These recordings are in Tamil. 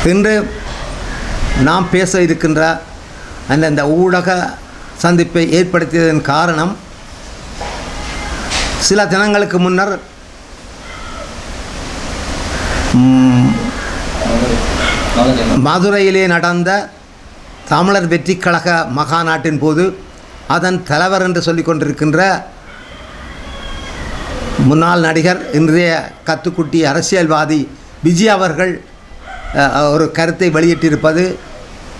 இன்று நாம் பேச இருக்கின்ற அந்த ஊடக சந்திப்பை ஏற்படுத்தியதன் காரணம், சில தினங்களுக்கு முன்னர் மதுரையிலே நடந்த தமிழர் வெற்றி கழக மகாநாட்டின் போது அதன் தலைவர் என்று சொல்லிக் கொண்டிருக்கின்ற முன்னாள் நடிகர், இன்றைய கத்துக்குட்டி அரசியல்வாதி விஜய் அவர்கள் ஒரு கருத்தை வெளியிட்டிருப்பது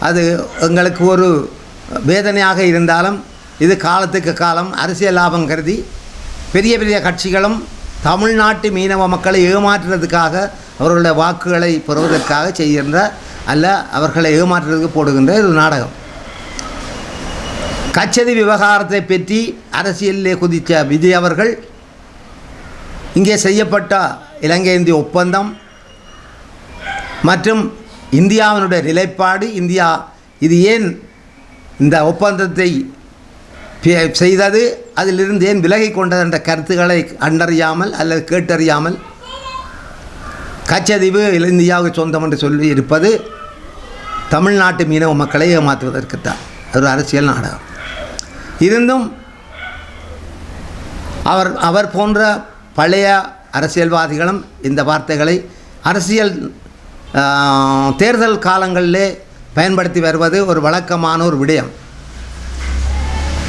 அது எங்களுக்கு ஒரு வேதனையாக இருந்தாலும், இது காலத்துக்கு காலம் அரசியல் லாபம் கருதி பெரிய பெரிய கட்சிகளும் தமிழ்நாட்டு மீனவ மக்களை ஏமாற்றுறதுக்காக, அவர்களுடைய வாக்குகளை பெறுவதற்காக செய்கின்ற அல்ல, அவர்களை ஏமாற்றுறதுக்கு போடுகின்ற ஒரு நாடகம். கச்சதி விவகாரத்தை பற்றி அரசியலிலே குதித்த விஜய் அவர்கள் இங்கே செய்யப்பட்ட இலங்கை இந்திய ஒப்பந்தம் மற்றும் இந்தியாவினுடைய நிலைப்பாடு, இந்தியா இது ஏன் இந்த ஒப்பந்தத்தை செய்தது, அதிலிருந்து ஏன் விலகி கொண்டது என்ற கருத்துக்களை கண்டறியாமல் அல்லது கேட்டறியாமல் கச்சதீவு இந்தியாவுக்கு சொந்தம் என்று சொல்லி இருப்பது தமிழ்நாட்டு மீனவ மக்களை ஏமாற்றுவதற்குத்தான். ஒரு அரசியல் நாடகம். இருந்தும் அவர் போன்ற பழைய அரசியல்வாதிகளும் இந்த வார்த்தைகளை அரசியல் தேர்தல் காலங்களிலே பயன்படுத்தி வருவது ஒரு வழக்கமான ஒரு விடயம்.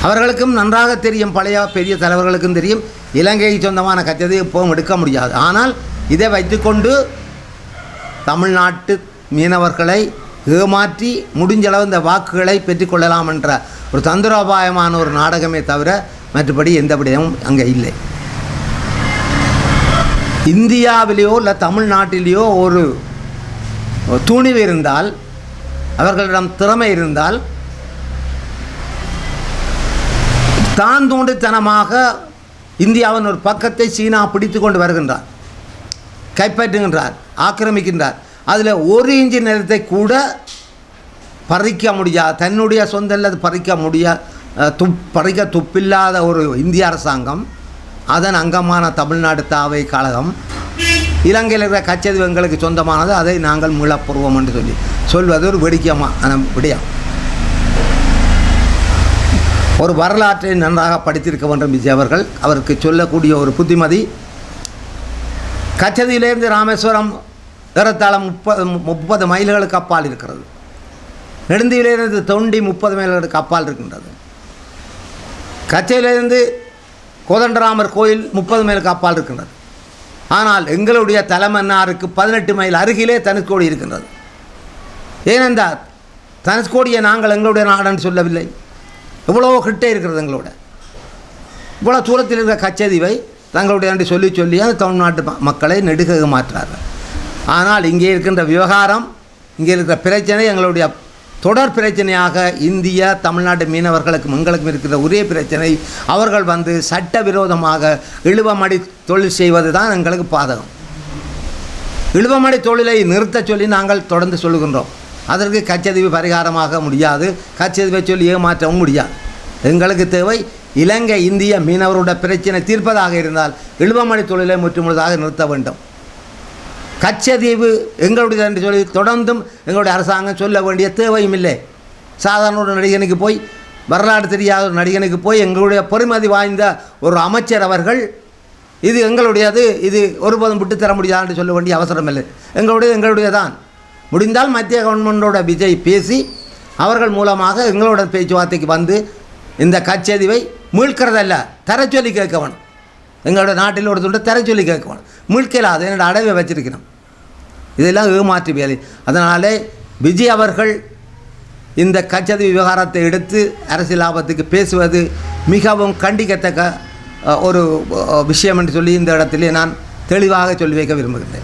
அவர்களுக்கும் நன்றாக தெரியும், பழைய பெரிய தலைவர்களுக்கும் தெரியும், இலங்கைக்கு சொந்தமான கச்சதை எப்பவும் எடுக்க முடியாது. ஆனால் இதை வைத்துக்கொண்டு தமிழ்நாட்டு மீனவர்களை ஏமாற்றி முடிஞ்சளவு இந்த வாக்குகளை பெற்றுக்கொள்ளலாம் என்ற ஒரு தந்திரோபாயமான ஒரு நாடகமே தவிர மற்றபடி எந்த விடயமும் அங்கே இல்லை. இந்தியாவிலேயோ இல்லை தமிழ்நாட்டிலேயோ ஒரு துணிவு இருந்தால், அவர்களிடம் திறமை இருந்தால், தான் தோன்றித்தனமாக இந்தியாவின் ஒரு பக்கத்தை சீனா பிடித்து கொண்டு வருகின்றார், கைப்பற்றுகின்றார், ஆக்கிரமிக்கின்றார். அதில் ஒரு இன்ச்சு நிலத்தை கூட பறிக்க முடியாது, தன்னுடைய சொந்த பறிக்க துப்பில்லாத ஒரு இந்திய அரசாங்கம், அதன் அங்கமான தமிழ்நாடு தாவை கழகம் இலங்கையில் இருக்கிற கச்சதீவு எங்களுக்கு சொந்தமானது, அதை நாங்கள் மீளப்பெறுவோம் என்று சொல்வது ஒரு வேடிக்கையான விடயம். ஒரு வரலாற்றை நன்றாக படித்திருக்க வேண்டும் விஜய் அவர்கள். அவருக்கு சொல்லக்கூடிய ஒரு புத்திமதி, கச்சதீவிலிருந்து ராமேஸ்வரம் ஏறத்தாழ 30 மைல்களுக்கு அப்பால் இருக்கிறது. நெடுந்தீவிலிருந்து தொண்டி 30 மைல்களுக்கு அப்பால் இருக்கின்றது. கச்சையிலிருந்து கோதண்டராமர் கோயில் 30 மைலுக்கு அப்பால் இருக்கின்றது. ஆனால் எங்களுடைய தலைமன்னாருக்கு 18 மைல் அருகிலே தனுஷ்கோடி இருக்கின்றது. ஏனென்றால் தனுஷ்கோடியை நாங்கள் எங்களுடைய நாடுன்னு சொல்லவில்லை, எவ்வளோ கிட்டே இருக்கிறது எங்களோட. இவ்வளோ தூரத்தில் இருக்கிற கச்சதீவை தங்களுடைய என்று சொல்லி அந்த தமிழ்நாட்டு மக்களை நெடுக மாற்றார்கள். ஆனால் இங்கே இருக்கின்ற விவகாரம், இங்கே இருக்கிற பிரச்சனை எங்களுடைய தொடர் பிரச்சனையாக இந்திய தமிழ்நாட்டு மீனவர்களுக்கும் எங்களுக்கும் இருக்கிற ஒரே பிரச்சனை, அவர்கள் சட்டவிரோதமாக இழுவமடி தொழில் செய்வது தான் எங்களுக்கு பாதகம். இழுவமடி தொழிலை நிறுத்த சொல்லி நாங்கள் தொடர்ந்து சொல்லுகின்றோம். அதற்கு கச்சதீவு பரிகாரமாக முடியாது, கச்சதீவை சொல்லி ஏமாற்றவும் முடியாது. எங்களுக்கு தேவை இலங்கை இந்திய மீனவருடைய பிரச்சனை தீர்ப்பதாக இருந்தால் இழுவமடி தொழிலை முற்றுமுழுதாக நிறுத்த வேண்டும். கச்சதீவு எங்களுடைய என்று சொல்லி தொடர்ந்தும் எங்களுடைய அரசாங்கம் சொல்ல வேண்டிய தேவையும் இல்லை. சாதாரண ஒரு நடிகனுக்கு போய், வரலாறு தெரியாத ஒரு நடிகனுக்கு போய் எங்களுடைய பெருமதி வாய்ந்த ஒரு அமைச்சர் அவர்கள் இது எங்களுடையது, இது ஒருபோதும் விட்டு தர முடியாது என்று சொல்ல வேண்டிய அவசரம் இல்லை. எங்களுடைய தான். முடிந்தால் மத்திய கவர்மெண்டோட விஜய் பேசி அவர்கள் மூலமாக எங்களோட பேச்சுவார்த்தைக்கு இந்த கச்சதீவை மீட்கிறதல்ல, தர சொல்லி கேட்கணும். எங்களோட நாட்டில் ஒரு துண்டு தர சொல்லி கேட்கணும். மீட்கலாது, என்னோட அடைவை வச்சிருக்கணும். இதெல்லாம் ஏமாற்று வேலை. அதனாலே விஜய் அவர்கள் இந்த கச்சதீவு விவகாரத்தை எடுத்து அரசியல் லாபத்துக்கு பேசுவது மிகவும் கண்டிக்கத்தக்க ஒரு விஷயம் என்று சொல்லி இந்த இடத்திலே நான் தெளிவாக சொல்லி வைக்க விரும்புகிறேன்.